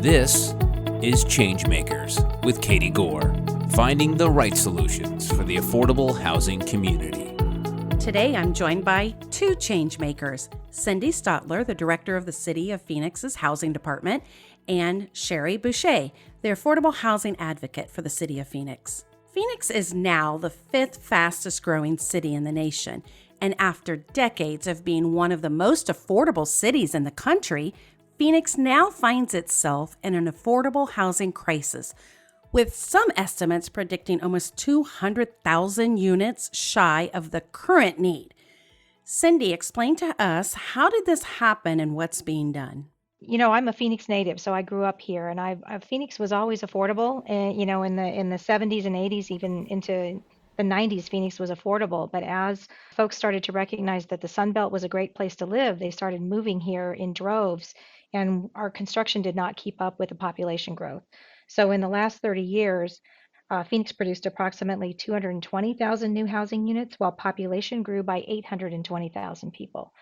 This is ChangeMakers with Katie Gore, finding the right solutions for the affordable housing community. Today, I'm joined by two ChangeMakers, Cindy Stotler, the director of the City of Phoenix's Housing Department, and Sheree Bouchee, the affordable housing advocate for the City of Phoenix. Phoenix is now the fifth fastest growing city in the nation, and after decades of being one of the most affordable cities in the country, Phoenix now finds itself in an affordable housing crisis, with some estimates predicting almost 200,000 units shy of the current need. Cindy, explain to us, how did this happen and what's being done? You know, I'm a Phoenix native, so I grew up here, and Phoenix was always affordable. And in the 70s and 80s, even into the 90s, Phoenix was affordable. But as folks started to recognize that the Sun Belt was a great place to live, they started moving here in droves, and our construction did not keep up with the population growth. So in the last 30 years, Phoenix produced approximately 220,000 new housing units, while population grew by 820,000 people.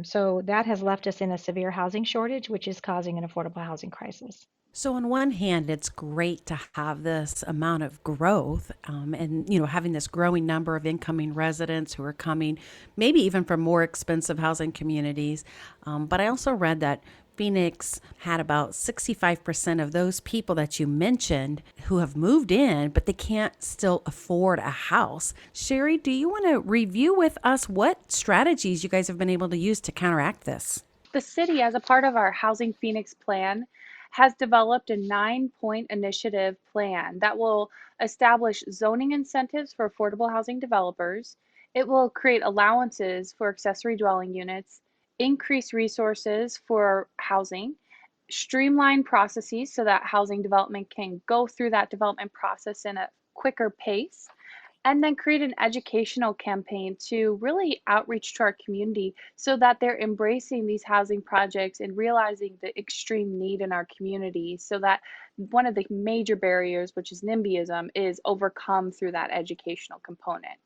So that has left us in a severe housing shortage, which is causing an affordable housing crisis. So on one hand, it's great to have this amount of growth and, having this growing number of incoming residents who are coming, maybe even from more expensive housing communities. But I also read that Phoenix had about 65% of those people that you mentioned who have moved in, but they can't still afford a house. Sheree, do you want to review with us what strategies you guys have been able to use to counteract this? The city, as a part of our Housing Phoenix plan, has developed a 9-point initiative plan that will establish zoning incentives for affordable housing developers. It will create allowances for accessory dwelling units, increase resources for housing, streamline processes so that housing development can go through that development process in a quicker pace, and then create an educational campaign to really outreach to our community so that they're embracing these housing projects and realizing the extreme need in our community, so that one of the major barriers, which is NIMBYism, is overcome through that educational component.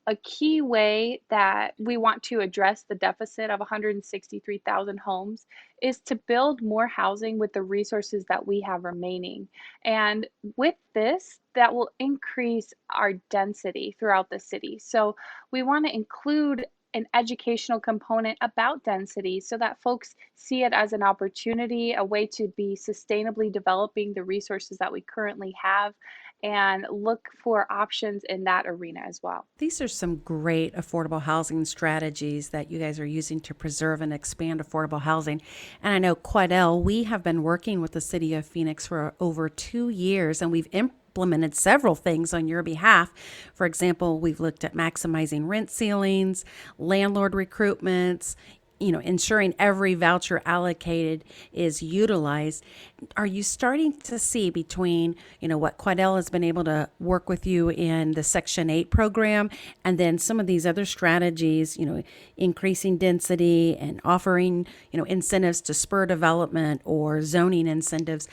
A key way that we want to address the deficit of 163,000 homes is to build more housing with the resources that we have remaining. And with this, that will increase our density throughout the city. So we want to include an educational component about density so that folks see it as an opportunity, a way to be sustainably developing the resources that we currently have, and look for options in that arena as well. These are some great affordable housing strategies that you guys are using to preserve and expand affordable housing. And I know, Quidel, we have been working with the City of Phoenix for over 2 years, and we've implemented several things on your behalf. For example, we've looked at maximizing rent ceilings, landlord recruitments, ensuring every voucher allocated is utilized. Are you starting to see between, what Quidel has been able to work with you in the Section 8 program and then some of these other strategies, increasing density and offering, incentives to spur development or zoning incentives?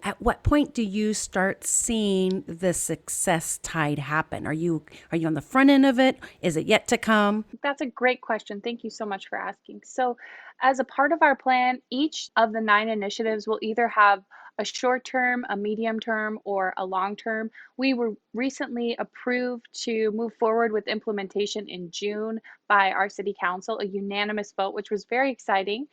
At what point do you start seeing the success tide happen? Are you on the front end of it? Is it yet to come? That's a great question. Thank you so much for asking. So, as a part of our plan, each of the 9 initiatives will either have a short term, a medium term, or a long term. We were recently approved to move forward with implementation in June by our city council, a unanimous vote, which was very exciting.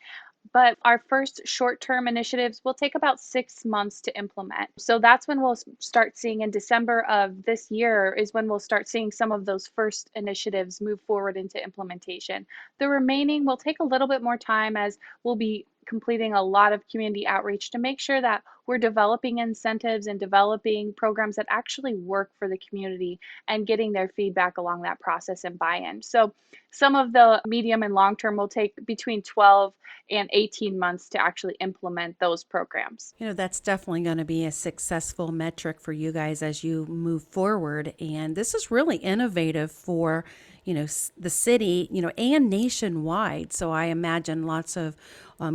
But our first short-term initiatives will take about 6 months to implement. So that's when we'll start seeing, in December of this year is when we'll start seeing some of those first initiatives move forward into implementation. The remaining will take a little bit more time, as we'll be completing a lot of community outreach to make sure that we're developing incentives and developing programs that actually work for the community and getting their feedback along that process and buy-in. So some of the medium and long term will take between 12 and 18 months to actually implement those programs. That's definitely going to be a successful metric for you guys as you move forward. And this is really innovative for, the city, and nationwide. So I imagine lots of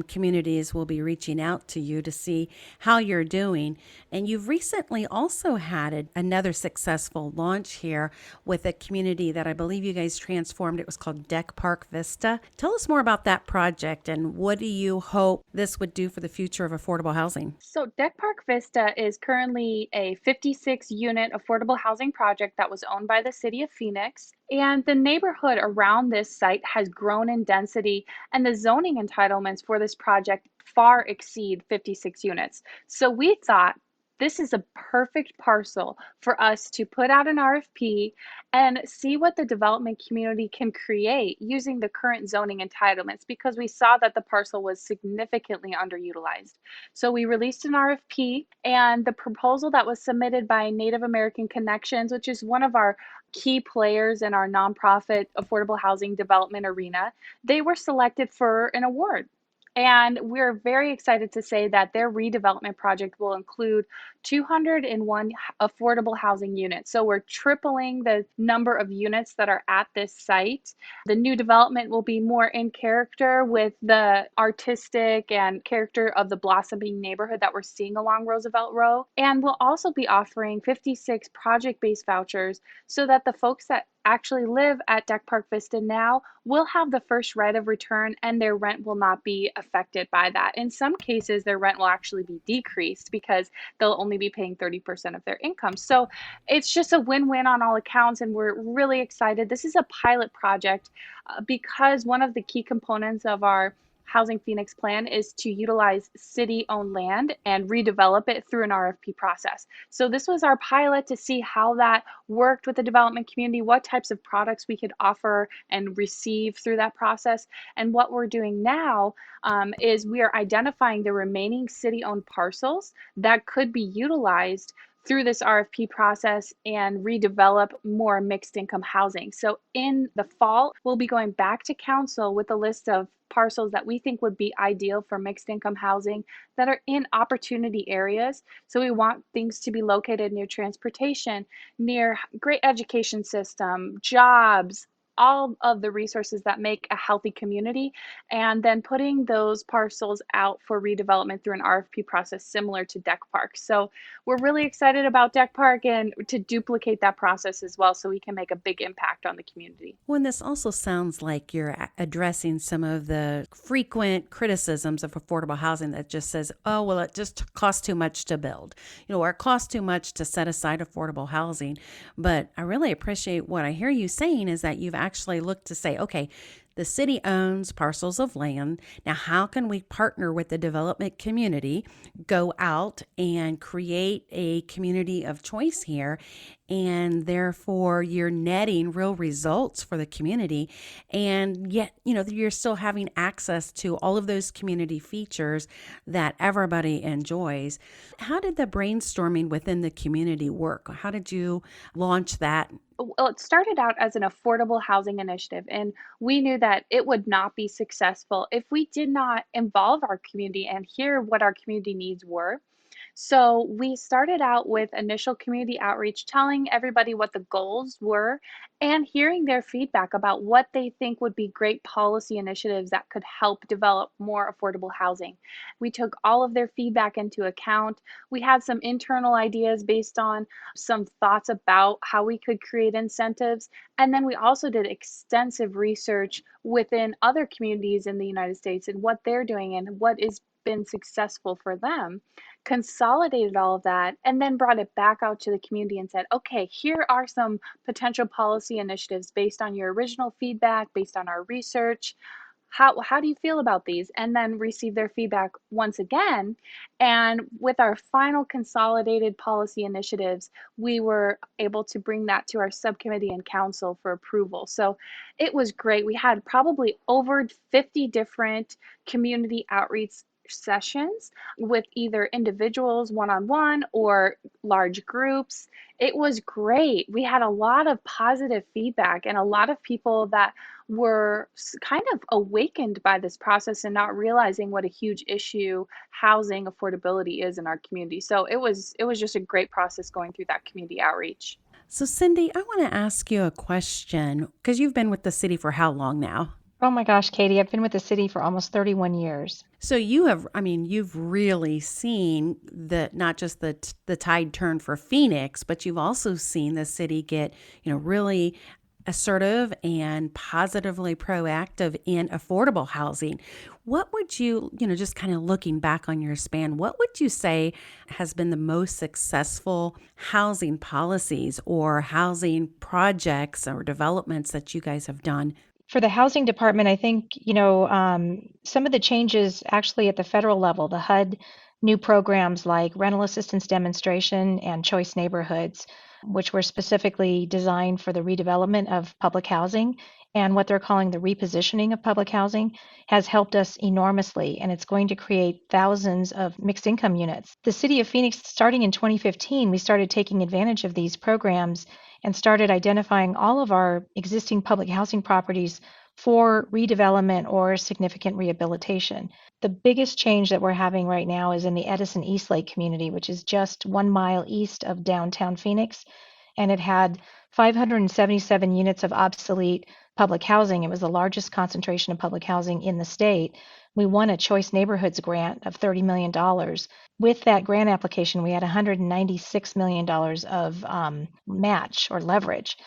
communities will be reaching out to you to see how you're doing. And you've recently also had another successful launch here with a community that I believe you guys transformed. It was called Deck Park Vista. Tell us more about that project and what do you hope this would do for the future of affordable housing? So, Deck Park Vista is currently a 56 unit affordable housing project that was owned by the city of Phoenix. And the neighborhood around this site has grown in density, and the zoning entitlements for this project far exceed 56 units. So, we thought this is a perfect parcel for us to put out an RFP and see what the development community can create using the current zoning entitlements because we saw that the parcel was significantly underutilized. So we released an RFP, and the proposal that was submitted by Native American Connections, which is one of our key players in our nonprofit affordable housing development arena, they were selected for an award. And we're very excited to say that their redevelopment project will include 201 affordable housing units. So we're tripling the number of units that are at this site. The new development will be more in character with the artistic and character of the blossoming neighborhood that we're seeing along Roosevelt Row. And we'll also be offering 56 project-based vouchers so that the folks that actually live at Deck Park Vista now will have the first right of return and their rent will not be affected by that. In some cases, their rent will actually be decreased because they'll only be paying 30% of their income. So it's just a win-win on all accounts, and we're really excited. This is a pilot project because one of the key components of our Housing Phoenix plan is to utilize city-owned land and redevelop it through an RFP process. So this was our pilot to see how that worked with the development community, what types of products we could offer and receive through that process. And what we're doing now is we are identifying the remaining city-owned parcels that could be utilized through this RFP process and redevelop more mixed income housing. So in the fall, we'll be going back to council with a list of parcels that we think would be ideal for mixed income housing that are in opportunity areas. So we want things to be located near transportation, near great education system, jobs, all of the resources that make a healthy community, and then putting those parcels out for redevelopment through an RFP process similar to Deck Park. So we're really excited about Deck Park and to duplicate that process as well so we can make a big impact on the community. Well, and this also sounds like you're addressing some of the frequent criticisms of affordable housing that just says, oh, well, it just costs too much to build, or it costs too much to set aside affordable housing. But I really appreciate what I hear you saying is that you've actually looked to say, okay, the city owns parcels of land. Now, how can we partner with the development community, go out and create a community of choice here? And therefore, you're netting real results for the community. And yet, you're still having access to all of those community features that everybody enjoys. How did the brainstorming within the community work? How did you launch that? Well, it started out as an affordable housing initiative, and we knew that it would not be successful if we did not involve our community and hear what our community needs were. So we started out with initial community outreach, telling everybody what the goals were and hearing their feedback about what they think would be great policy initiatives that could help develop more affordable housing. We took all of their feedback into account. We had some internal ideas based on some thoughts about how we could create incentives. And then we also did extensive research within other communities in the United States and what they're doing and what has been successful for them, consolidated all of that, and then brought it back out to the community and said, okay, here are some potential policy initiatives based on your original feedback, based on our research. How do you feel about these? And then receive their feedback once again. And with our final consolidated policy initiatives, we were able to bring that to our subcommittee and council for approval. So it was great. We had probably over 50 different community outreach sessions with either individuals one-on-one or large groups. It was great. We had a lot of positive feedback and a lot of people that were kind of awakened by this process and not realizing what a huge issue housing affordability is in our community. So it was just a great process going through that community outreach. So Cindy, I want to ask you a question because you've been with the city for how long now? Oh my gosh, Katie, I've been with the city for almost 31 years. So you have, I mean, you've really seen the not just the tide turn for Phoenix, but you've also seen the city get, really assertive and positively proactive in affordable housing. What would you, just kind of looking back on your span, what would you say has been the most successful housing policies or housing projects or developments that you guys have done? For the housing department, I think, some of the changes actually at the federal level, the HUD new programs like rental assistance demonstration and choice neighborhoods, which were specifically designed for the redevelopment of public housing and what they're calling the repositioning of public housing, has helped us enormously. And it's going to create thousands of mixed income units. The city of Phoenix, starting in 2015, we started taking advantage of these programs and started identifying all of our existing public housing properties for redevelopment or significant rehabilitation. The biggest change that we're having right now is in the Edison Eastlake community, which is just 1 mile east of downtown Phoenix. And it had 577 units of obsolete public housing. It was the largest concentration of public housing in the state. We won a Choice Neighborhoods grant of $30 million. With that grant application, we had $196 million of match or leverage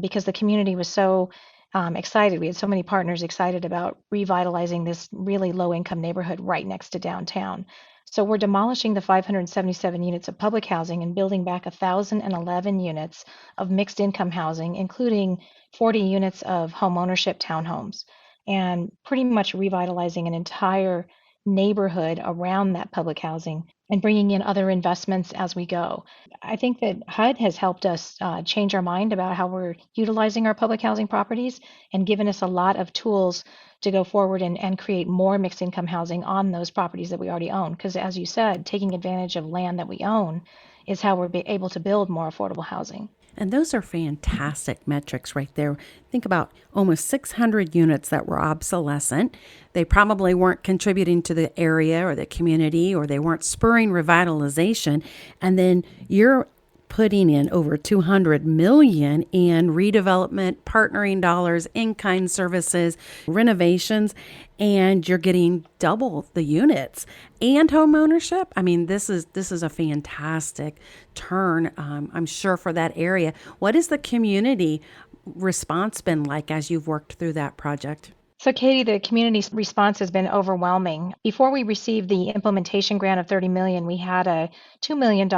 because the community was so excited. We had so many partners excited about revitalizing this really low income neighborhood right next to downtown. So we're demolishing the 577 units of public housing and building back 1,011 units of mixed income housing, including 40 units of home ownership townhomes, and pretty much revitalizing an entire neighborhood around that public housing and bringing in other investments as we go. I think that HUD has helped us change our mind about how we're utilizing our public housing properties and given us a lot of tools to go forward and create more mixed income housing on those properties that we already own. Because as you said, taking advantage of land that we own is how we're able to build more affordable housing. And those are fantastic metrics right there. Think about almost 600 units that were obsolescent. They probably weren't contributing to the area or the community, or they weren't spurring revitalization. And then you're putting in over 200 million in redevelopment, partnering dollars, in-kind services, renovations, and you're getting double the units and home ownership. I mean, this is a fantastic turn, I'm sure, for that area. What has the community response been like as you've worked through that project? So, Katie, the community's response has been overwhelming. Before we received the implementation grant of $30 million, we had a $2 million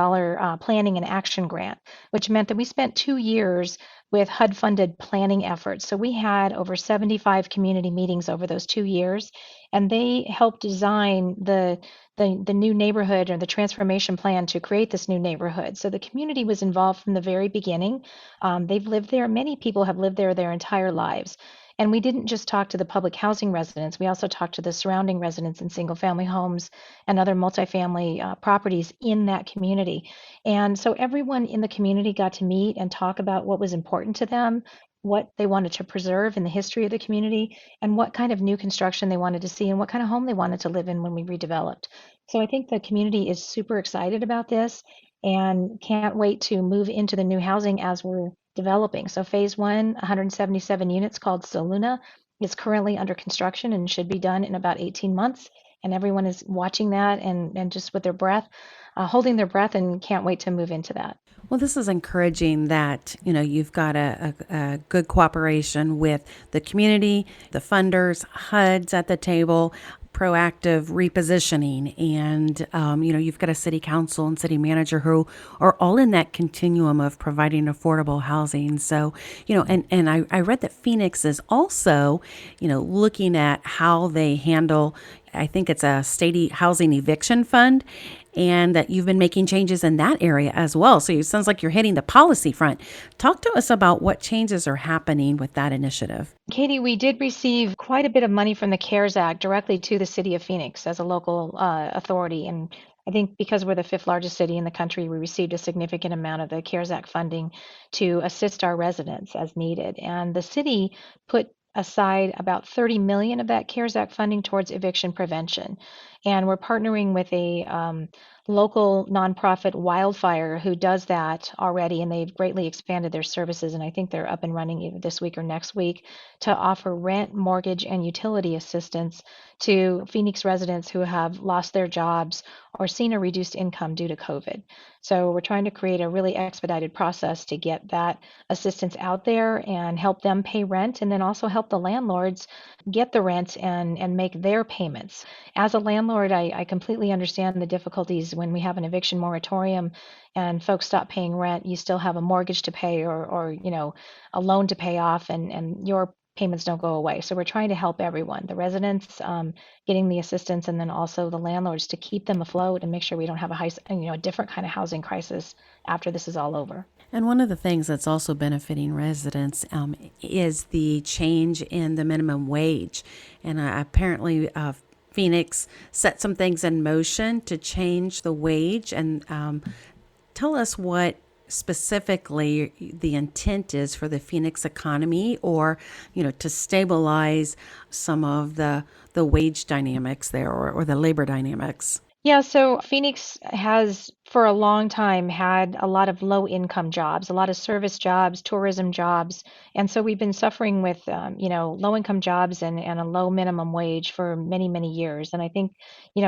planning and action grant, which meant that we spent 2 years with HUD-funded planning efforts. So we had over 75 community meetings over those 2 years, and they helped design the new neighborhood or the transformation plan to create this new neighborhood. So the community was involved from the very beginning. They've lived there. Many people have lived there their entire lives. And we didn't just talk to the public housing residents, we also talked to the surrounding residents in single family homes and other multifamily properties in that community. And so everyone in the community got to meet and talk about what was important to them, what they wanted to preserve in the history of the community, and what kind of new construction they wanted to see and what kind of home they wanted to live in when we redeveloped. So I think the community is super excited about this and can't wait to move into the new housing as we're developing. So phase one, 177 units called Soluna, is currently under construction and should be done in about 18 months. And everyone is watching that and just with their breath, holding their breath, and can't wait to move into that. Well, this is encouraging that, you've got a good cooperation with the community, the funders, HUDs at the table, proactive repositioning, and you've got a city council and city manager who are all in that continuum of providing affordable housing. So and I read that Phoenix is also looking at how they handle, I think it's a state housing eviction fund, and that you've been making changes in that area as well. So it sounds like you're hitting the policy front. Talk to us about what changes are happening with that initiative. Katie, we did receive quite a bit of money from the CARES Act directly to the city of Phoenix as a local authority. And I think because we're the fifth largest city in the country, we received a significant amount of the CARES Act funding to assist our residents as needed. And the city put aside about 30 million of that CARES Act funding towards eviction prevention. And we're partnering with a local nonprofit Wildfire who does that already, and they've greatly expanded their services. And I think they're up and running either this week or next week to offer rent, mortgage, and utility assistance to Phoenix residents who have lost their jobs or seen a reduced income due to COVID. So we're trying to create a really expedited process to get that assistance out there and help them pay rent, and then also help the landlords get the rent and make their payments. As a landlord, I completely understand the difficulties when we have an eviction moratorium and folks stop paying rent. You still have a mortgage to pay, or a loan to pay off, and your payments don't go away. So we're trying to help everyone, the residents getting the assistance, and then also the landlords to keep them afloat and make sure we don't have a different kind of housing crisis after this is all over. And one of the things that's also benefiting residents is the change in the minimum wage. And apparently, Phoenix set some things in motion to change the wage. And tell us what specifically the intent is for the Phoenix economy, or to stabilize some of the wage dynamics there, or the labor dynamics. Yeah, so Phoenix has for a long time had a lot of low income jobs, a lot of service jobs, tourism jobs. And so we've been suffering with, low income jobs and a low minimum wage for many, many years. And I think,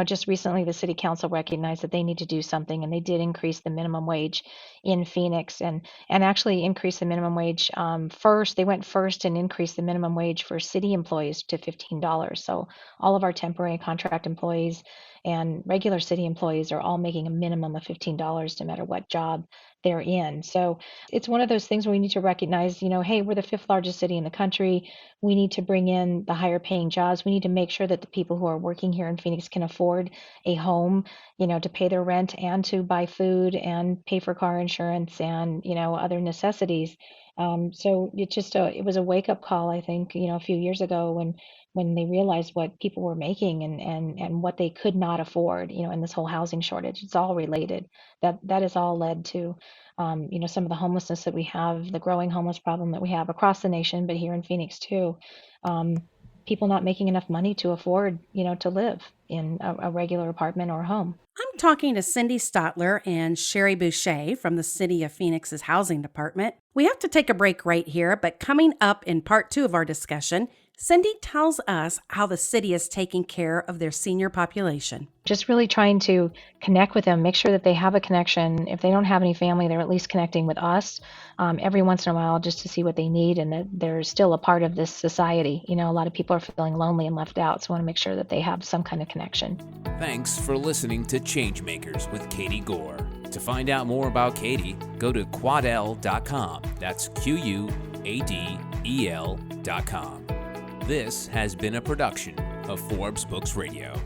just recently the city council recognized that they need to do something, and they did increase the minimum wage in Phoenix, and actually increase the minimum wage first. They went first and increased the minimum wage for city employees to $15. So all of our temporary and contract employees and regular city employees are all making a minimum of $15 no matter what job they're in. So it's one of those things where we need to recognize, hey, we're the fifth largest city in the country. We need to bring in the higher paying jobs. We need to make sure that the people who are working here in Phoenix can afford a home, to pay their rent and to buy food and pay for car insurance and, other necessities. So it was a wake up call, I think, a few years ago when they realized what people were making and what they could not afford, in this whole housing shortage. It's all related. That has all led to, some of the homelessness that we have, the growing homeless problem that we have across the nation, but here in Phoenix too. People not making enough money to afford, to live in a regular apartment or home. I'm talking to Cindy Stotler and Sheree Bouchee from the City of Phoenix's Housing Department. We have to take a break right here, but coming up in part 2 of our discussion, Cindy tells us how the city is taking care of their senior population. Just really trying to connect with them, make sure that they have a connection. If they don't have any family, they're at least connecting with us every once in a while just to see what they need, and that they're still a part of this society. A lot of people are feeling lonely and left out, so I want to make sure that they have some kind of connection. Thanks for listening to ChangeMakers with Katie Gore. To find out more about Katie, go to quadel.com. That's QUADEL.com. This has been a production of Forbes Books Radio.